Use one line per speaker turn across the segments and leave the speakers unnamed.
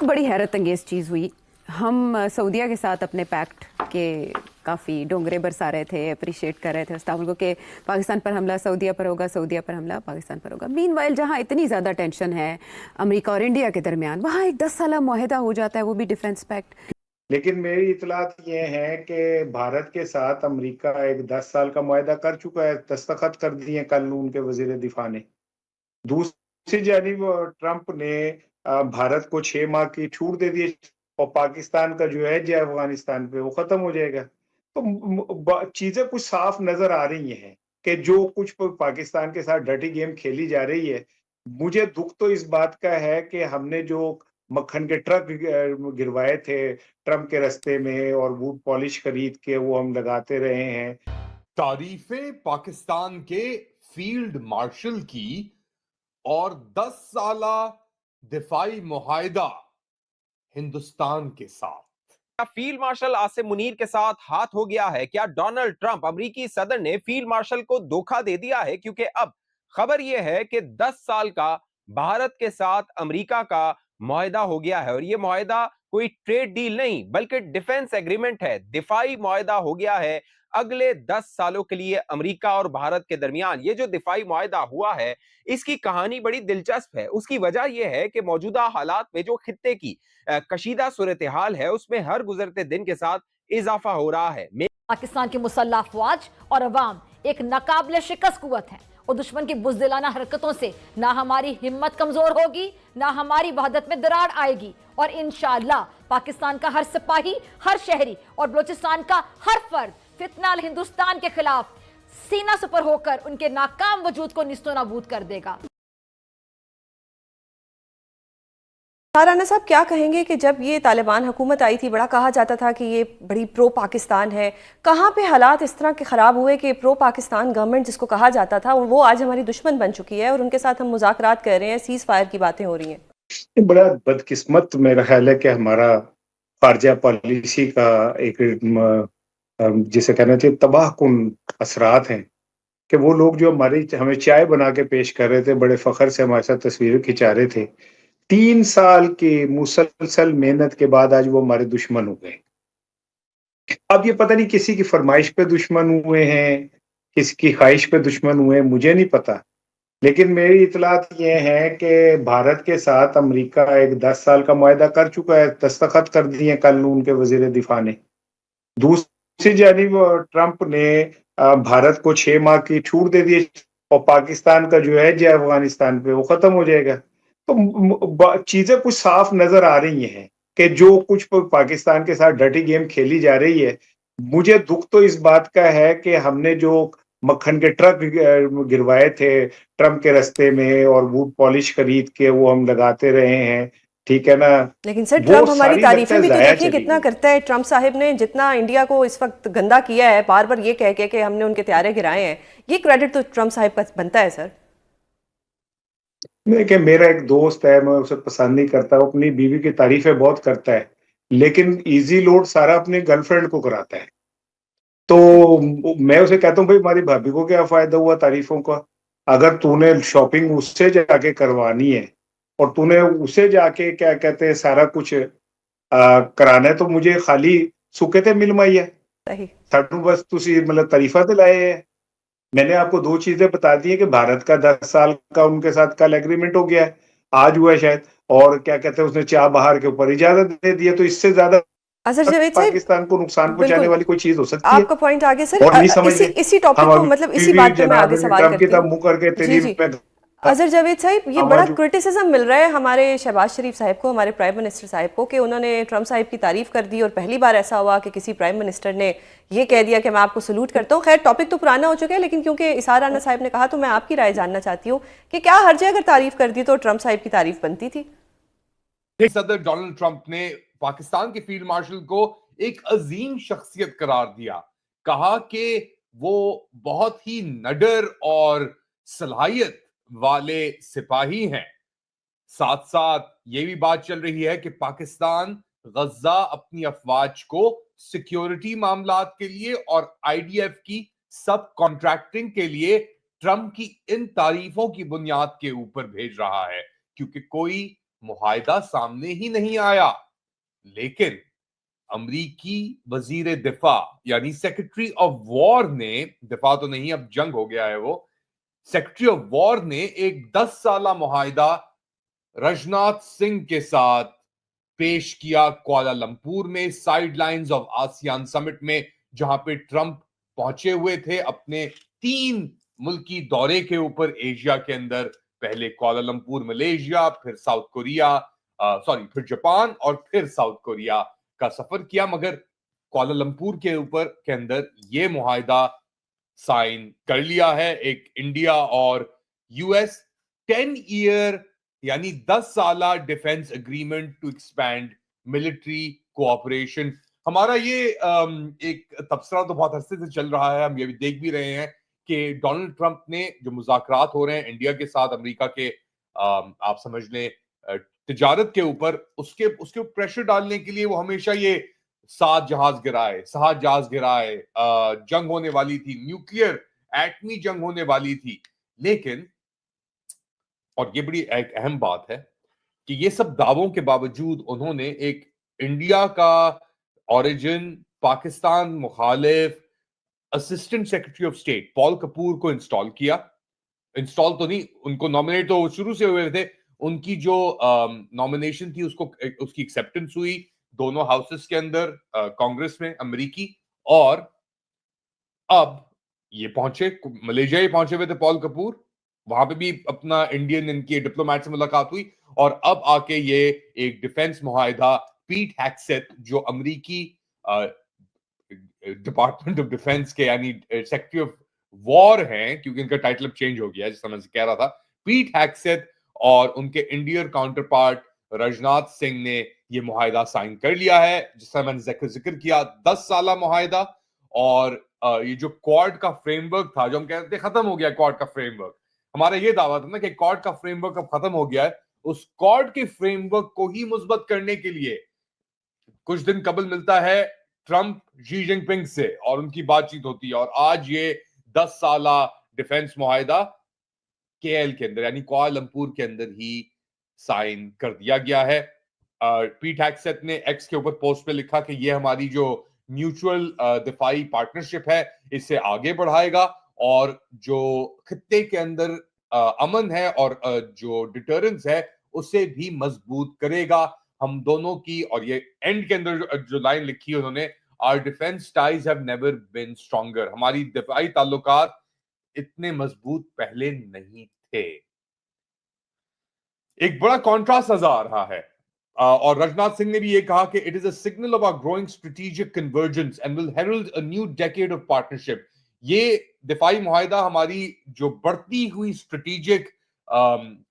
بڑی حیرت انگیز چیز ہوئی. ہم سعودیہ کے ساتھ اپنے پیکٹ کے کافی ڈونگرے برسا رہے تھے, اپریشیٹ کر رہے تھے استعمال کو کہ پاکستان پر حملہ سعودیہ پر ہوگا, سعودیہ پر حملہ پاکستان پر ہوگا. مین وائل جہاں اتنی زیادہ ٹینشن ہے امریکہ اور انڈیا کے درمیان, وہاں ایک 10 سالہ معاہدہ ہو جاتا ہے, وہ بھی ڈیفنس پیکٹ.
لیکن میری اطلاعات یہ ہیں کہ بھارت کے ساتھ امریکہ ایک 10 سال کا معاہدہ کر چکا ہے, دستخط کر دیے کل ان کے وزیر دفاع نے. دوسری جانب ٹرمپ نے بھارت کو 6 ماہ کی چھوٹ دے دی اور پاکستان کا جو ہے جو افغانستان پہ وہ ختم ہو جائے گا. تو چیزیں کچھ صاف نظر آ رہی ہیں کہ جو کچھ پاکستان کے ساتھ ڈرٹی گیم کھیلی جا رہی ہے. مجھے دکھ تو اس بات کا ہے کہ ہم نے جو مکھن کے ٹرک گروائے تھے ٹرمپ کے رستے میں اور بوٹ پالش خرید کے وہ ہم لگاتے رہے ہیں.
تعریفیں پاکستان کے فیلڈ مارشل کی اور 10 سالہ دفاعی معاہدہ ہندوستان کے ساتھ.
فیلڈ مارشل آصم منیر کے ساتھ ہاتھ ہو گیا ہے؟ کیا ڈونلڈ ٹرمپ امریکی صدر نے فیلڈ مارشل کو دھوکہ دے دیا ہے؟ کیونکہ اب خبر یہ ہے کہ 10 سال کا بھارت کے ساتھ امریکہ کا معاہدہ ہو گیا ہے, اور یہ معاہدہ کوئی ٹریڈ ڈیل نہیں بلکہ ڈیفنس ایگریمنٹ ہے, دفاعی معاہدہ ہو گیا ہے اگلے 10 سالوں کے لیے امریکہ اور بھارت کے درمیان. یہ جو دفاعی معاہدہ ہوا ہے اس کی کہانی بڑی دلچسپ ہے. اس کی وجہ یہ ہے کہ موجودہ حالات میں جو خطے کی کشیدہ صورتحال ہے اس میں ہر گزرتے دن کے ساتھ اضافہ ہو رہا ہے.
پاکستان کی مسلح افواج اور عوام ایک ناقابل شکست قوت ہے, اور دشمن کی بزدلانہ حرکتوں سے نہ ہماری ہمت کمزور ہوگی نہ ہماری وحدت میں دراڑ آئے گی, اور انشاءاللہ پاکستان کا ہر سپاہی, ہر شہری اور بلوچستان کا ہر فرد فتنہ ہندوستان کے خلاف سینہ سپر ہو کر ان کے ناکام وجود کو نیست و نابود کر دے گا.
رانا صاحب کیا کہیں گے کہ جب یہ طالبان حکومت آئی تھی بڑا کہا جاتا تھا کہ یہ بڑی پرو پاکستان ہے, کہاں پہ حالات اس طرح کے خراب ہوئے کہ پرو پاکستان گورنمنٹ جس کو کہا جاتا تھا وہ آج ہماری دشمن بن چکی ہے اور ان کے ساتھ ہم مذاکرات کر رہے ہیں, سیز فائر کی باتیں ہو رہی ہیں.
بڑا بدقسمت میرا خیال ہے کہ ہمارا خارجہ پالیسی کا ایک جسے کہنا چاہیے تباہ کن اثرات ہیں کہ وہ لوگ جو ہمیں چائے بنا کے پیش کر رہے تھے, بڑے فخر سے ہمارے ساتھ تصویریں کھنچا رہے تھے, 3 سال کی مسلسل محنت کے بعد آج وہ ہمارے دشمن ہو گئے. اب یہ پتہ نہیں کسی کی فرمائش پہ دشمن ہوئے ہیں, کسی کی خواہش پہ دشمن ہوئے ہیں, مجھے نہیں پتا. لیکن میری اطلاعات یہ ہیں کہ بھارت کے ساتھ امریکہ ایک 10 سال کا معاہدہ کر چکا ہے, دستخط کر دیے کل ان کے وزیر دفاع نے. دوسری جانب ٹرمپ نے بھارت کو 6 ماہ کی چھوٹ دے دی اور پاکستان کا جو ہے جو افغانستان پہ وہ ختم ہو جائے گا. تو چیزیں کچھ صاف نظر آ رہی ہیں کہ جو کچھ پاکستان کے ساتھ ڈرٹی گیم کھیلی جا رہی ہے. مجھے دکھ تو اس بات کا ہے کہ ہم نے جو مکھن کے ٹرک گروائے تھے ٹرمپ کے رستے میں اور بوٹ پالش خرید کے وہ ہم لگاتے رہے ہیں, ٹھیک ہے نا.
لیکن سر ٹرمپ ہماری تعریفیں بھی تو دیکھیں کتنا کرتا ہے. ٹرمپ صاحب نے جتنا انڈیا کو اس وقت گندا کیا ہے بار بار یہ کہہ کہ ہم نے ان کے طیارے گرائے ہیں, یہ کریڈٹ تو ٹرمپ صاحب کا بنتا ہے. سر
کہ میرا ایک دوست ہے, میں اسے پسند نہیں کرتا, وہ اپنی بیوی کی تعریفیں بہت کرتا ہے لیکن ایزی لوڈ سارا اپنی گرل فرینڈ کو کراتا ہے. تو میں اسے کہتا ہوں بھائی ہماری بھابھی کو کیا فائدہ ہوا تعریفوں کا؟ اگر تو نے شاپنگ اس سے جا کے کروانی ہے اور تو نے اسے جا کے کیا کہتے ہیں سارا کچھ کرانا ہے, تو مجھے خالی سکے تے مل مائی ہے ساڈو بس تسی مطلب تعریفہ تے لائے ہیں. میں نے آپ کو 2 چیزیں بتا دی ہیں کہ بھارت کا 10 سال کا ان کے ساتھ کل ایگریمنٹ ہو گیا ہے, آج ہوا ہے شاید, اور کیا کہتے ہیں اس نے چاہ بہار کے اوپر اجازت دے دی ہے. تو اس سے زیادہ پاکستان کو نقصان پہنچانے والی کوئی چیز ہو سکتی ہے؟
آپ کا پوائنٹ آگے سر,
اور نہیں سمجھتے
اسی ٹاپک کو مطلب اسی بات پہ میں آگے سوال کرتی ہوں.
منہ کر کے تیری
اظہر جاوید صاحب, یہ بڑا کرٹیسزم مل رہا ہے ہمارے شہباز شریف صاحب کو, ہمارے پرائم منسٹر صاحب کو, کہ انہوں نے ٹرمپ صاحب کی تعریف کر دی اور پہلی بار ایسا ہوا کہ کسی پرائم منسٹر نے یہ کہہ دیا کہ میں آپ کو سلوٹ کرتا ہوں. خیر ٹاپک تو پرانا ہو چکا ہے, لیکن کیونکہ اسحار رانا صاحب نے کہا تو میں آپ کی رائے جاننا چاہتی ہوں کہ کیا ہر جگہ اگر تعریف کر دی تو ٹرمپ صاحب کی تعریف بنتی تھی؟
صدر ڈونلڈ ٹرمپ نے پاکستان کے فیلڈ مارشل کو ایک عظیم شخصیت قرار دیا, کہا کہ وہ بہت ہی نڈر اور صلاحیت والے سپاہی ہیں. ساتھ ساتھ یہ بھی بات چل رہی ہے کہ پاکستان غزہ اپنی افواج کو سیکیورٹی معاملات کے لیے اور آئی ڈی ایف کی سب کانٹریکٹنگ کے لیے ٹرمپ کی ان تعریفوں کی بنیاد کے اوپر بھیج رہا ہے, کیونکہ کوئی معاہدہ سامنے ہی نہیں آیا. لیکن امریکی وزیر دفاع یعنی سیکرٹری آف وار نے, دفاع تو نہیں اب جنگ ہو گیا ہے, وہ سیکرٹری آف وار نے ایک 10 سالہ معاہدہ رجناتھ سنگھ کے ساتھ پیش کیا کوالالمپور میں سائیڈ لائنز آف آسیان سمٹ میں, جہاں پہ ٹرمپ پہنچے ہوئے تھے اپنے 3 ملکی دورے کے اوپر ایشیا کے اندر. پہلے کوالالمپور ملیشیا, پھر ساؤتھ کوریا, پھر جاپان اور پھر ساؤتھ کوریا کا سفر کیا. مگر کوالالمپور کے اوپر کے اندر یہ معاہدہ سائن کر لیا ہے ایک انڈیا اور یو ایس 10 ایئر یعنی 10 سالہ defence agreement to expand military cooperation. ہمارا یہ ایک تبصرہ تو بہت عرصے سے چل رہا ہے, ہم یہ بھی دیکھ بھی رہے ہیں کہ ڈونلڈ ٹرمپ نے جو مذاکرات ہو رہے ہیں انڈیا کے ساتھ, امریکہ کے آپ سمجھ لیں تجارت کے اوپر, اس کے پریشر ڈالنے کے لیے وہ ہمیشہ یہ 7 جہاز گرائے, جنگ ہونے والی تھی, نیوکلیئر ایٹمی جنگ ہونے والی تھی. لیکن اور یہ بڑی ایک اہم بات ہے کہ یہ سب دعووں کے باوجود انہوں نے ایک انڈیا کا اوریجن پاکستان مخالف اسسٹنٹ سیکرٹری آف اسٹیٹ پال کپور کو انسٹال کیا. انسٹال تو نہیں, ان کو نامنیٹ تو شروع سے ہوئے تھے, ان کی جو نامنیشن تھی اس کی ایکسیپٹنس ہوئی دونوں ہاؤسز کے اندر کانگریس میں امریکی. اور اب یہ پہنچے ملیشیا, ہی پہنچے ہوئے تھے پال کپور, وہاں پہ بھی اپنا انڈین ان کی ڈپلومیٹ سے ملاقات ہوئی, اور اب آ کے یہ ایک ڈیفنس معاہدہ پیٹ ہیکسیت جو امریکی ڈپارٹمنٹ آف ڈیفنس کے یعنی سیکرٹری آف وار ہیں, کیونکہ ان کا ٹائٹل اب چینج ہو گیا ہے جیسا میں کہہ رہا تھا, پیٹ ہیکسیت اور ان کے انڈین کاؤنٹر پارٹ رجناتھ سنگھ نے یہ معاہدہ سائن کر لیا ہے. جس طرح میں نے ذکر کیا 10 سالہ معاہدہ. اور یہ جو کوارڈ کا فریم ورک تھا, جو ہم کہتے تھے ختم ہو گیا کوارڈ کا فریم ورک, ہمارا یہ دعویٰ تھا نا کہ کوارڈ کا فریم ورک اب ختم ہو گیا ہے, اس کوارڈ کے فریم ورک کو ہی مثبت کرنے کے لیے کچھ دن قبل ملتا ہے ٹرمپ شی جن پنگ سے اور ان کی بات چیت ہوتی ہے, اور آج یہ 10 سالہ ڈیفنس معاہدہ کے ایل کے اندر یعنی کوالالمپور کے اندر ہی سائن کر دیا گیا ہے. پیٹ ہیکسیت نے ایکس کے اوپر پوسٹ پہ لکھا کہ یہ ہماری جو میوچل دفاعی پارٹنرشپ ہے اس سے آگے بڑھائے گا, اور جو خطے کے اندر امن ہے اور جو ڈیٹرنس ہے اسے بھی مضبوط کرے گا. ہم دونوں کی, اور یہ اینڈ کے اندر جو لائن لکھی ہے انہوں نے, our defense ties have never been stronger, ہماری دفاعی تعلقات اتنے مضبوط پہلے نہیں تھے. ایک بڑا کانٹراسٹ نظر آ رہا ہے, اور رجناتھ سنگھ نے بھی یہ کہا کہ it is a signal of our growing strategic convergence and will herald a new decade of partnership. یہ دفاعی معاہدہ ہماری جو بڑھتی ہوئی اسٹریٹجک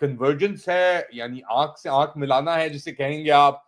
کنورجنس ہے, یعنی آنکھ سے آنکھ ملانا ہے جسے کہیں گے آپ,